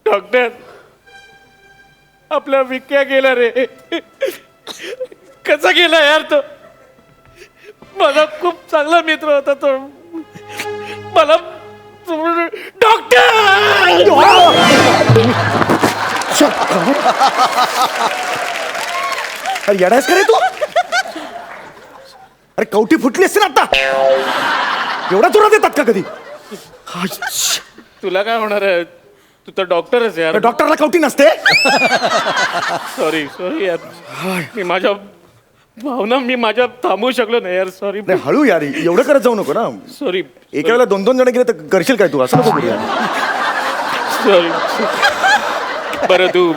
Doctor, आपला विक्या गेला रे. कसा गेला यार तो? माझा खूप चांगला मित्र होता तो. मला डॉक्टर, अरे येडायस का रे तू? अरे कवटी फुटली असते ना आता. एवढा जोरात येतात का कधी? तुला काय होणार आहे? तू तर डॉक्टरच यार. डॉक्टरला कवटी नसते. सॉरी सॉरी यार, मी माझ्या भावना माझ्या थांबवू शकलो नाही यार. सॉरी. नाही हळू यार, एवढं करत जाऊ नको ना. सॉरी. एका वेळेला 2-2 जण गेले तर करशील काय तू? असं नको करू यार. सॉरी. बरं तू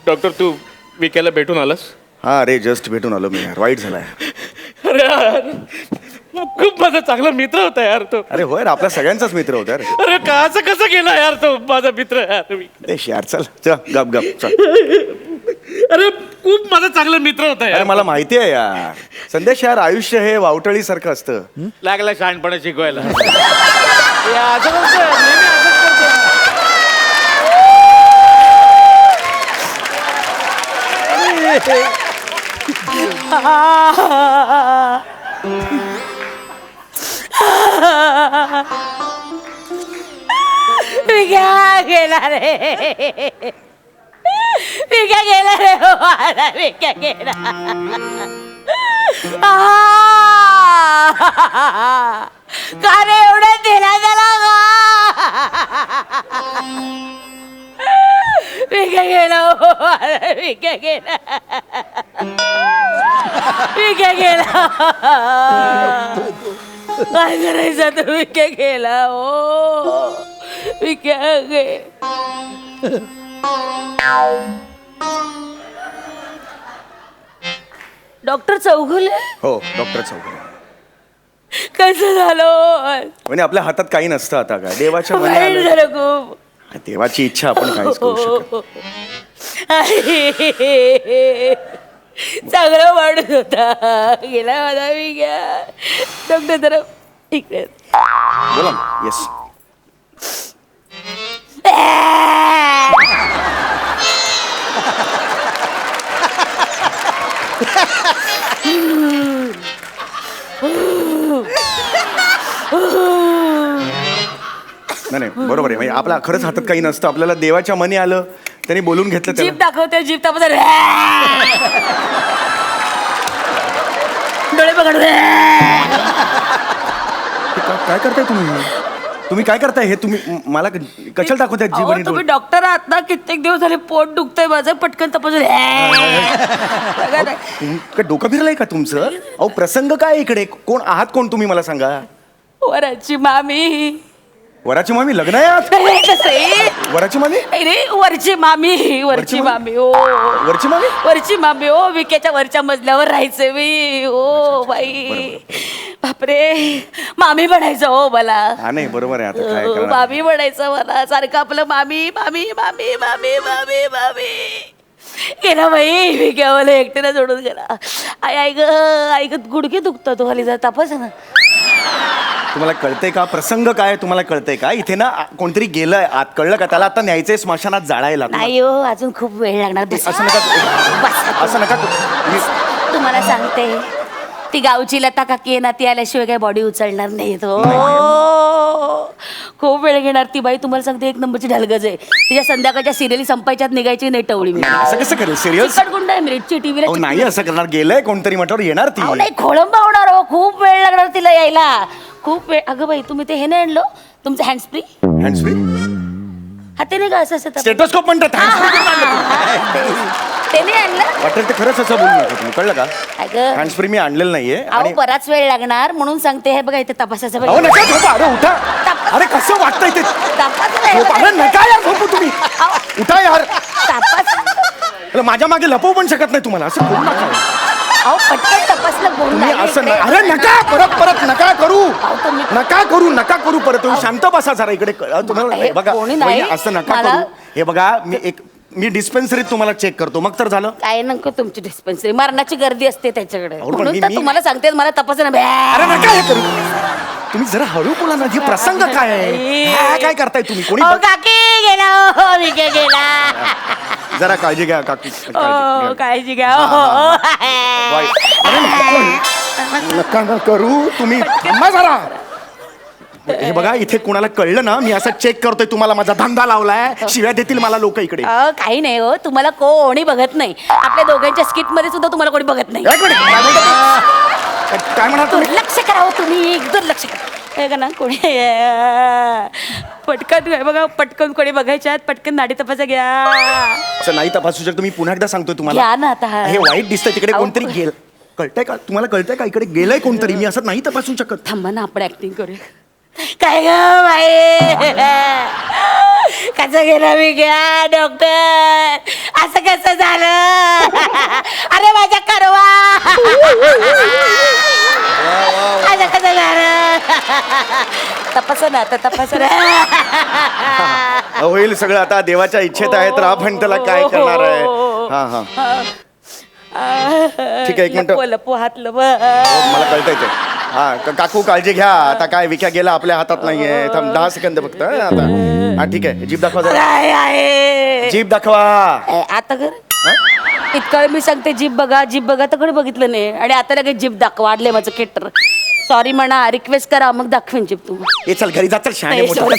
डॉक्टर, तू विक्याला भेटून आलास? हा रे, जस्ट भेटून आलो मी यार. वाईट झालाय. अरे यार, खूप माझा चांगला मित्र होता यार तो. अरे होय रे, आपल्या सगळ्यांचाच मित्र होता रे. अरे असं कसं गेला यार तो माझा मित्र यार. देश यार, चल चल गप गप चल. अरे खूप माझा चांगला मित्र होता अरे यार. मला माहिती आहे यार संदेश, यार आयुष्य हे वावटळी सारखं असतं. लागला शहाणपणा शिकवायला. हे असं नसतं, नेहमी असंच करतो. विक्या गेला रे. विक्या गेला रे. मला विक्या गेला. का रे एवढं दिला त्याला का? विक्या गेला. विक्या गेला. विक्या गेला. काय करायचं तर विक्या गेला. ओ विक्या गे. डॉक्टर चौगुले. हो डॉक्टर चौघ. कसं झालं? म्हणजे आपल्या हातात काही नसतं आता. काय देवाच्या मनी वाईट आलं. झालं खूप. देवाची इच्छा आपण काहीच करू शकत. चांगला माणूस होता, गेला माझा विक्या. डॉक्टर जरा इकडे बोला ना. येस. नाही बरोबर आहे. म्हणजे आपल्या खरंच हातात काही नसतं. आपल्याला देवाच्या मनी आलं, त्यांनी बोलून घेतलं. जीप दाखवते, जीप दाखवते. डोळे पकड. काय करताय तुम्ही? तुम्ही काय करताय हे? तुम्ही मला कशाला दाखवताय जीवन? तुम्ही डॉक्टर आहात ना? कित्येक दिवस झाले पोट दुखतंय माझं. पटकन तपासून. डोकं फिरलंय का तुमचं? अहो प्रसंग काय इकडे? कोण आहात? कोण तुम्ही मला सांगा. वराची मामी. वराची मामी? लग्न आहे आज? वराची मामी? रे वरची मामी. वरची मामी. ओ वरची मामी? वरची मामी. ओ विकेच्या वरच्या मजल्यावर राहायचं मी. ओ बाई बापरे, मामी म्हणायचं हो मला. हा नाही बरोबर आहे. आता काय करणार? मामी म्हणायचं मला सारखं. आपलं मामी मामी मामी मामी मामी मामी. गेला बाई विक्या मला एकटीला सोडून गेला. आई आई ग, आई ग, गुडघे दुखतात. तो खाली जा तपास ना. तुम्हाला कळतंय का प्रसंग काय? तुम्हाला कळतंय का? इथे ना कोणतरी गेलंय आत. कळलं का? त्याला आता न्यायचंय स्मशानात जाळायला. नाही हो, अजून खूप वेळ लागणार. असं नका. असं नका. तुम्हाला सांगते, ती गावची लता काकी आहे ना, ती आल्याशिवाय काय बॉडी उचलणार नाही तो. खूप वेळ घेणार ती बाई. तुम्हाला सांगते, एक नंबरची ढलगज आहे. तिच्या संध्याकाळच्या सिरियली संपायच्यात निघायची नाही टवळी. मी असं कसं करेल? सिरियस गुंड आहे मिरची टीव्हीला. नाही असं करणार. गेलंय कोणतरी म्हटल्यावर येणार ती. नाही खोळंबा होणार हो. खूप वेळ लागणार तिला यायला. खूप वेळ. अगं बाई, तुम्ही ते हे नाही आणलं तुमचं हँड्स फ्री? Hands free? हाते का असं असं स्टेटोस्कोप म्हणतात. ते नाही आणलं? वाटेल ते खरंच असं बोलू नका तुम्ही. कळलं का? अगं हँड्स फ्री मी आणलेलं नाहीये. अहो बराच वेळ लागणार म्हणून सांगते. हे बघा इथे तपासायचं अहो बघा. नका झोपा. अरे उठा. अरे कसं वाटतंय ते? अरे नका यार झोपू तुम्ही. उठा यार. तपास. माझ्या मागे लपवू पण शकत नाही तुम्हाला. असं बोलू नका. अहो पटकन तपासलं बोल तुम्ही असं अरे नका परत नका करू नका करू परत तुम्ही शांत बसा जरा इकडे तुम्हाला हे बघा कोणी नाही. वहिनी, असं नका मला- करू. हे बघा मी डिस्पेन्सरीत तुम्हाला चेक करतो मग तर झालं. काय नको तुमची डिस्पेन्सरी मरणाची गर्दी असते त्याच्याकडे अहो, पण म्हणून मी- तर मी- तुम्हाला सांगते मला तपास अरे नका हे करू तुम्ही जरा हळू बोला ना. हे प्रसंग काय आहे हा, काय करताय तुम्ही कोणी काकी गेला हो विके गेला जरा काळजी घ्या काकी काळजी घ्या हो नका ना करू तुम्ही थांबा जरा. हे बघा इथे कुणाला कळलं ना मी असं चेक करतोय तुम्हाला माझा धंदा लावलाय शिव्या देतील मला लोक इकडे. काही नाही हो तुम्हाला कोणी बघत नाही आपल्या दोघांच्या स्किट मध्ये सुद्धा तुम्हाला कोणी बघत नाही एक मिनिट, काय म्हणा तुम्ही दुर्लक्ष करावं तुम्ही दुर्लक्ष करा हे का ना कोणी पटकन बघा पटकन कोणी बघायच्यात पटकन नाडी तपासा घ्या असं नाही तपासू शकतो मी पुन्हा एकदा सांगतोय तुम्हाला. घ्या ना आता हे वाईट दिसतंय तिकडे अहो, कोणतरी गेल कळतंय का तुम्हाला कळतंय का इकडे गेलंय कोणतरी मी असं नाही तपासू शकत. थांबा ना आपण ऍक्टिंग करूया काय ग बाई कसं गेलं मी घ्या डॉक्टर असं कसं झालं अरे माझ्या करवा असं कसं झालं तपासा ना आता तपासा ना होईल सगळं आता देवाच्या इच्छेत आहे तर आपण त्याला काय करणार आहे. हा हा ठीक आहे, एक मिनिट. लपो हात लप मला कळतंय ते. हा काकू काळजी घ्या आता काय विक्या गेला आपल्या हातात नाहीये. थांब 10 सेकंद फक्त आता. हा ठीक आहे जीभ दाखवा जरा. काय आहे जीभ दाखवा. आता कर इतकं मी सांगते जीभ बघा तर कडे बघितलं नाही आणि आता लगेच जीभ दाखवा वाढले माझं केटर सॉरी म्हणा रिक्वेस्ट करा मग दाखवेन जीभ तुम्ही हे चल घरी जा चल शहाणे मोठे. सॉरी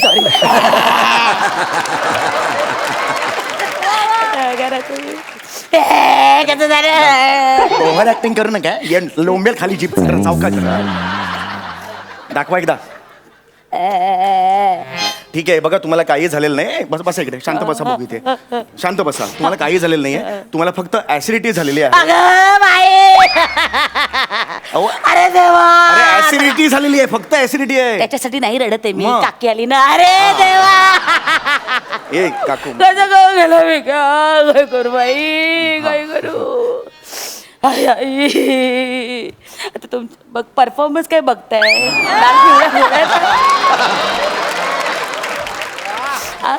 कसं झालं ओव्हर ऍक्टिंग करू नका ये लोंबेल खाली जीभ चौका दाखवा एकदा. ठीक आहे बघा तुम्हाला काही झालेलं नाही बस बसा इकडे शांत बसा बघू इथे शांत बसा तुम्हाला काही झालेलं नाहीये तुम्हाला फक्त ऍसिडिटी झालेली आहे. अगं बाई अहो, अरे देवा अरे ऍसिडिटी झालेली आहे फक्त ऍसिडिटी आहे. त्याच्यासाठी नाही रडत आहे मी मग? काकी आली ना अरे देवा ए काकू कसं काय गेलं मी काय करू बाई काय करू आई आई आता तुमचं बघ परफॉर्मन्स काय बघताय लाल पिवळ्या गोळ्या हा?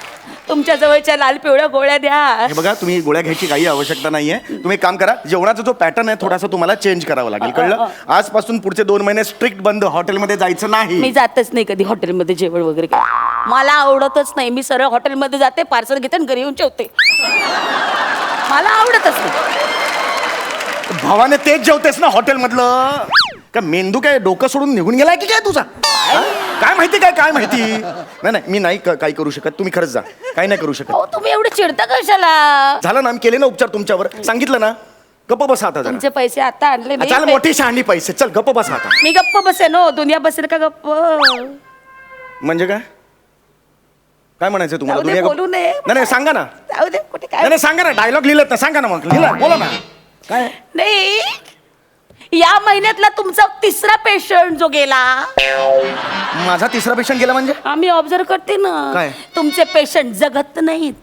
तुमच्या जवळच्या लाल पिवळ्या गोळ्या द्या हे बघा तुम्ही गोळ्या घ्यायची काही आवश्यकता नाहीये. तुम्ही एक काम करा जेवणाचा जो पॅटर्न आहे थोडासा तुम्हाला चेंज करावा लागेल कळलं. आजपासून पुढचे 2 महिने स्ट्रिक्ट बंद हॉटेलमध्ये जायचं नाही. मी जातच नाही कधी हॉटेलमध्ये जेवण वगैरे काय. मला आवडतच नाही मी सरळ हॉटेलमध्ये जाते पार्सल घेते आणि घरी येऊन जेवते मला आवडतच नाही. भावाने तेच जेवतेस ना हॉटेल मधलं का मेंदू काय डोकं सोडून निघून गेलाय की काय तुझा हा? काय माहिती नाही मी नाही काही करू शकत तुम्ही खरंच जा काही नाही करू शकत. अहो तुम्ही एवढे चिडता कशाला झालं ना आम्ही केले ना उपचार तुमच्यावर सांगितलं ना गप्प बसा आता जरा. तुमचे पैसे आता आणले मी. चाल मोठी शहाणी पैसे चल गप्प बसा आता. मी गप्प बसेन हो दुनिया बसेल का गप्प म्हणजे काय काय म्हणायचं तुम्हाला जाऊ दे, दुनिया बोलू नये. नाही सांगा ना जाऊ दे कुठे काय नाही सांगा ना डायलॉग लिहिलेत ना सांगा ना मग लिहिला बोला ना काय नाही या महिन्यातला तुमचा 3रा पेशंट जो गेला माझा 3रा पेशंट गेला म्हणजे आम्ही ऑब्झर्व करते ना काय? तुमचे पेशंट जगत नाहीत.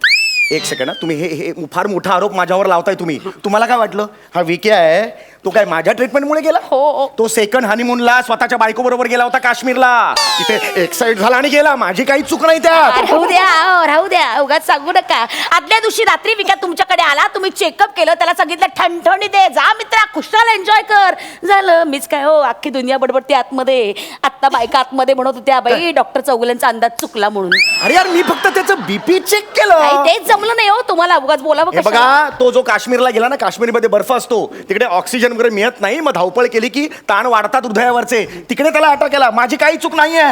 एक सेकंड तुम्ही हे फार मोठा आरोप माझ्यावर लावताय तुम्ही. तुम्हाला काय वाटलं हा विके आहे तो काय माझ्या ट्रीटमेंटमुळे गेला. हो तो सेकंड हनीमूनला स्वतःच्या बायको बरोबर गेला होता काश्मीरला. तिथे एक्साइट झाला आणि गेला माझी काही चूक नाही त्यात. राहू द्या उगाच सांगू नका. आदल्या दिवशी रात्री विका तुमच्याकडे आला तुम्ही चेकअप केलं त्याला सांगितलं ठणठणी दे जा मित्रा खुशाल एन्जॉय कर झालं. मीच काय हो अख्खी दुनिया बडबडते आतमध्ये. आत्ता बायका आतमध्ये म्हणत होत्या बाई डॉक्टर चौगुल्यांचा अंदाज चुकला म्हणून. अरे यार मी फक्त त्याचं बीपी चेक काही केलं. तेच जमलं नाही हो तुम्हाला उगाच बोलावं हे कशाला? बघा तो जो काश्मीरला गेला ना काश्मीरमध्ये बर्फ असतो तिकडे ऑक्सिजन वगैरे मिळत नाही मग धावपळ केली की ताण वाढतात हृदयावरचे तिकडे त्याला अटक केला. माझी काही चूक नाहीये.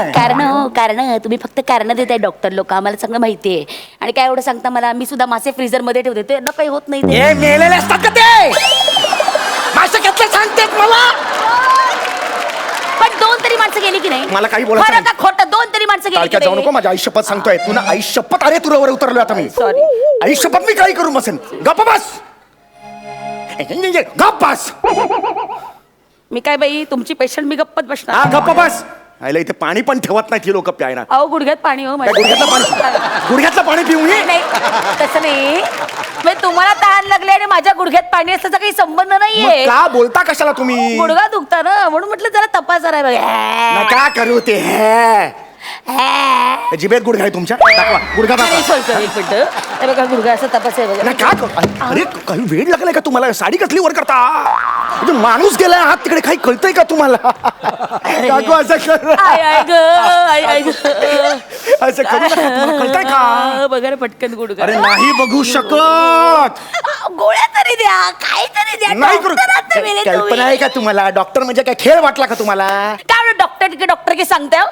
कारण तुम्ही फक्त कारण देताय डॉक्टर लोक आम्हाला सगळं माहितीये. आणि काय एवढं सांगता मला मी सुद्धा मासे फ्रीजर मध्ये ठेवते ते काही होत नाही ते. हे मेलेले असतात का ते मासे घेतले सांगतेत मला. पण 2 तरी माणसं गेली की नाही मला काही बोलायचं खरं नाही. का खोटं 2 तरी माणसं गेली कालक्या की जाऊ नको नाही? माझ्या आई शपथ सांगतोय तुला आई शपथ. अरे तुझ्यावर उतरलो आता मी Sorry. आई शपथ मी काही करून बसेन. गप्प बस गप्प बस. मी काय बाई तुमची पेशंट मी गप्पत हा बसणार. गप्प बस. आयला इथे पाणी पण ठेवत नाही लोक प्यायला. अहो गुडघ्यात पाणी हो काय गुडघ्यातलं पाणी गुडघ्यातलं पाणी पिऊ नये? नाही तसं नाही म्हणजे तुम्हाला तहान लागली आणि माझ्या गुडघ्यात पाणी असल्याचा काही संबंध नाहीये. मग का बोलता कशाला तुम्ही? गुडघा दुखता ना म्हणून म्हटलं जरा तपास आहे बघा. नका करू ते. जिभेत गुडघा आहे तुमच्या? दाखवा गुडघा दाखवा. एक मिनिट हे बघा गुडघा असं तपास आहे बघा. नाही का करू? अरे काही वेळ लागलाय का तुम्हाला? साडी कसली वर करता? म्हणजे माणूस गेलाय हात तिकडे, काही कळतंय का तुम्हाला? काकू असं कर. आय आय ग आय आय ग असं करू नका, तुम्हाला कळतंय का? बघा रे पटकन गुडघा. अरे नाही बघू शकत. गोळ्या तरी द्या काय तरी द्या. नाही करू. डॉक्टर आहात तुम्ही रे तुम्ही. कल्पना आहे का तुम्हाला? डॉक्टर म्हणजे काय खेळ वाटला का तुम्हाला? काय डॉक्टर की सांगताय हो?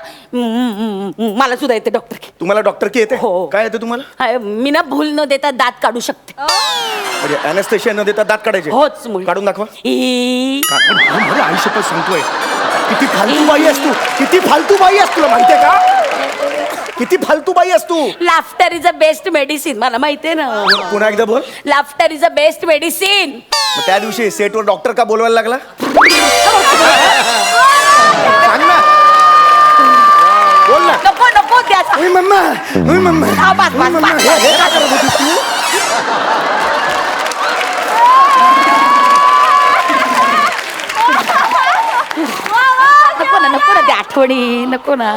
मला सुद्धा येते डॉक्टर की. तुम्हाला डॉक्टर की येते? हो. काय येते तुम्हाला? हाय, मी ना भूल न देता दात काढू शकते. म्हणजे अॅनेस्थेशिया न देता दात काढायचे? होच मुली. काढून दाखवा. ई. आयुष्यभर सांगतोय किती फालतू बाई आहेस तू, किती फालतू बाई आहेस, तुला माहितीये का? किती फालतू बाई आहेस तू. Laughter is a best medicine मला माहितीये ना. पुन्हा एकदा बोल. Laughter is a best medicine. मग त्या दिवशी सेटवर डॉक्टर का बोलवायला लागला? सांग ना, बोल ना. नको नको द्या. ओय मम्मा, ओय मम्मा, हा, बस, ओय बस, मम्मा. बस. हे काय करत होतीस तू? नको ना त्या आठवणी नको ना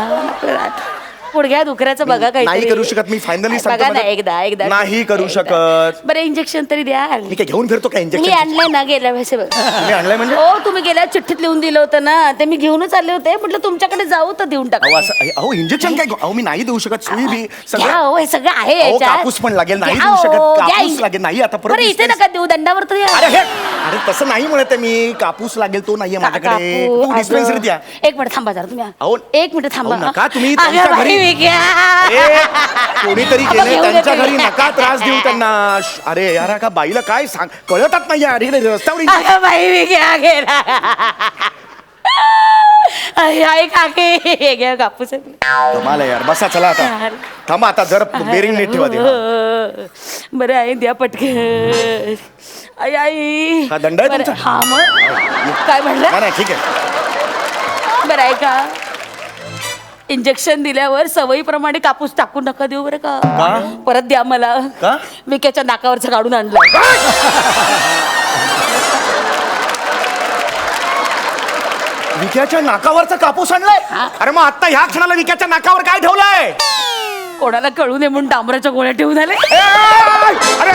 पुढग्या दुखऱ्याचं बघा काही नाही करू शकत मी, फायनली बघा ना एकदा नाही करू शकत. बरं इंजेक्शन तरी द्या. मी काय घेऊन फिरतो का मी इंजेक्शन? आणलंय ना गेल्या वेळेस बघा. तुम्ही आणलंय म्हणजे? हो तुम्ही गेल्या चिठ्ठीत लिहून दिलं होतं ना ते मी घेऊनच आले होते म्हटलं तुमच्याकडे जाऊ तर देऊन टाका. अहो असं अहो इंजेक्शन काय? अहो मी नाही देऊ शकत. सुई बी घ्या सगळं. हो हे सगळं आहे अहो, याच्यात. कापूस पण लागेल. नाही घ्या देऊ शकत. हो, घ्या. कापूस लागेल. नाही आता परत बरं इथे दिसतेस. नका देऊ दंडावर तरी अरे हे अरे तसं नाही म्हणत आहे मी. कापूस लागेल तो नाहीये माझ्याकडे. काकू, डिस्पेन्सरी द्या. एक मिनिट थांबा जरा तुम्ही अहो, एक मिनिट थांबा. अहो, नका तुम्ही अगं त्यांच्या बाई, घरी- विक्या. अरे, कोणीतरी अगं, गेले घेऊन त्यांच्या येते घरी. मी. नका त्रास देऊ त्यांना. अरे यार का बाईला काय सांग कळतच नाही यार. इकडे रस्त्यावर अगं बाई विक्या गेला. आई काके हे घ्या कापूस आहे. कमाल आहे यार. बसा चला आता. थांबा आता जरा बेरिंग नीट ठेवा ते. बरं आहे द्या पटकन. आई आई हा दंड आहे बरं, तुमचा? हा मग काय म्हणलं? नाही नाही, ठीक आहे. बरं आहे का इंजेक्शन दिल्यावर सवयीप्रमाणे कापूस टाकून नका देऊ बरं का. परत द्या मला. का? विक्याच्या नाकावरचं काढून आणलं. विक्याच्या नाकावरचा कापूस आणलाय? हा. अरे मग आता ह्या क्षणाला विक्याच्या नाकावर काय ठेवलंय? कोणाला कळू नये म्हणून डांबराच्या गोळ्या ठेवून आले. अरे